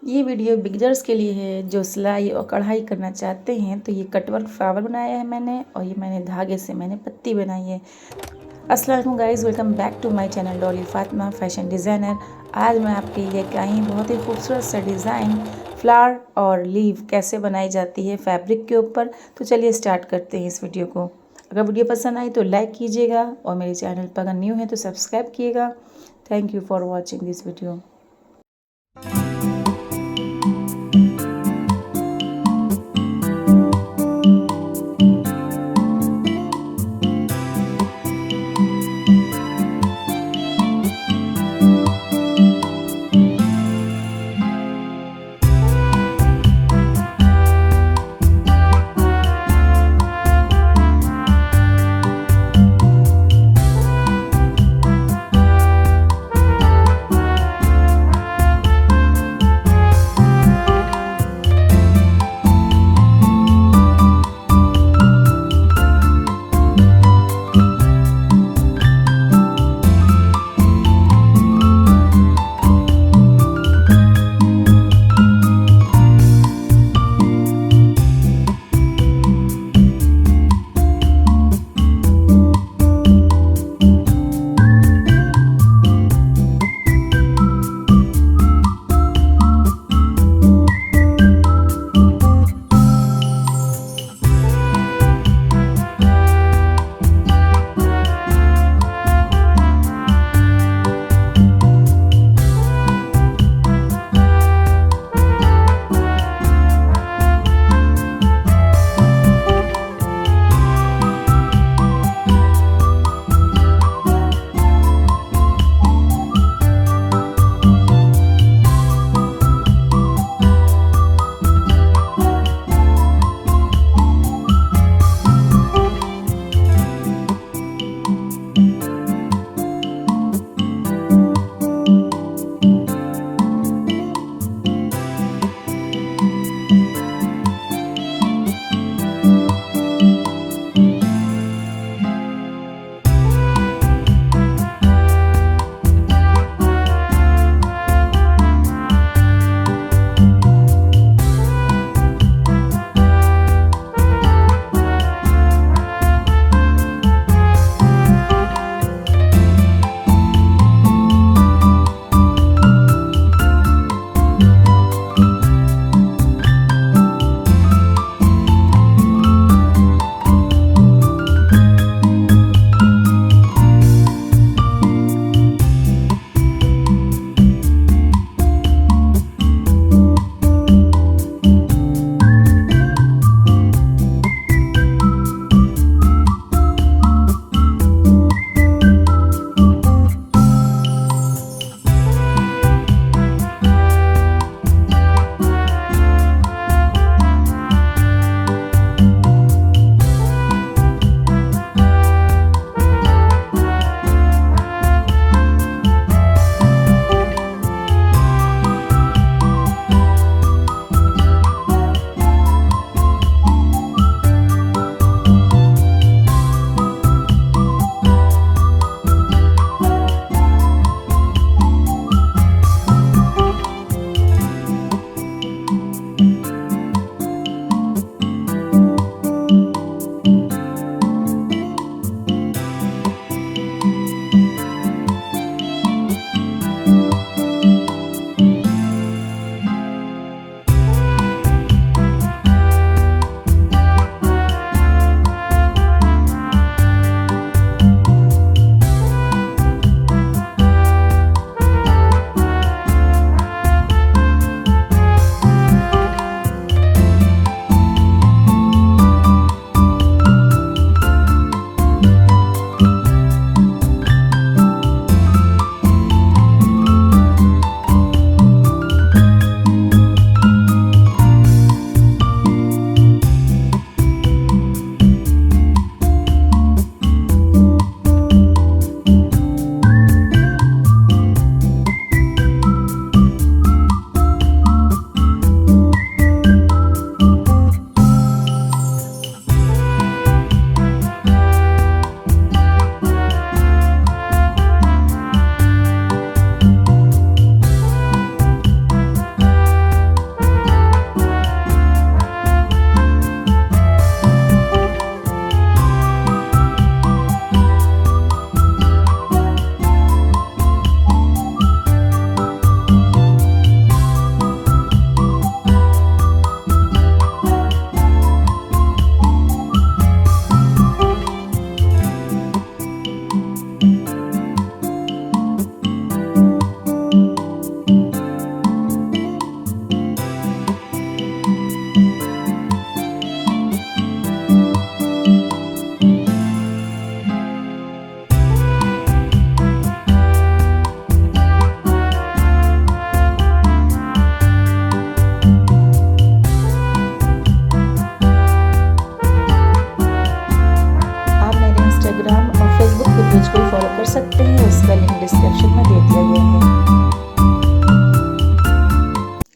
ये video beginners के लिए है जो सिलाई और कढ़ाई करना चाहते हैं। तो ये कटवर्क फ्लावर बनाया है मैंने, और ये मैंने धागे से मैंने पत्ती बनाई है। अस्सलाम वालेकुम guys, welcome back to my channel Dolly Fatima fashion designer. आज मैं आपके लिए लेके आई हूँ बहुत ही खूबसूरत सा डिज़ाइन, फ्लावर और लीव कैसे बनाई जाती है फैब्रिक के ऊपर। तो चलिए स्टार्ट करते हैं इस वीडियो को। अगर वीडियो पसंद आई तो लाइक कीजिएगा और मेरे चैनल पर अगर न्यू है तो सब्सक्राइब कीजिएगा। Thank you for watching this video.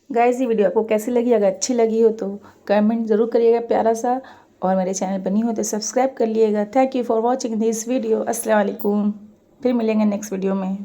Guys ये वीडियो आपको कैसी लगी? अगर अच्छी लगी हो तो कमेंट ज़रूर करिएगा प्यारा सा, और मेरे चैनल पर नहीं हो तो सब्सक्राइब कर लिएगा। Thank you for watching this video. अस्सलाम वालेकुम। फिर मिलेंगे नेक्स्ट वीडियो में।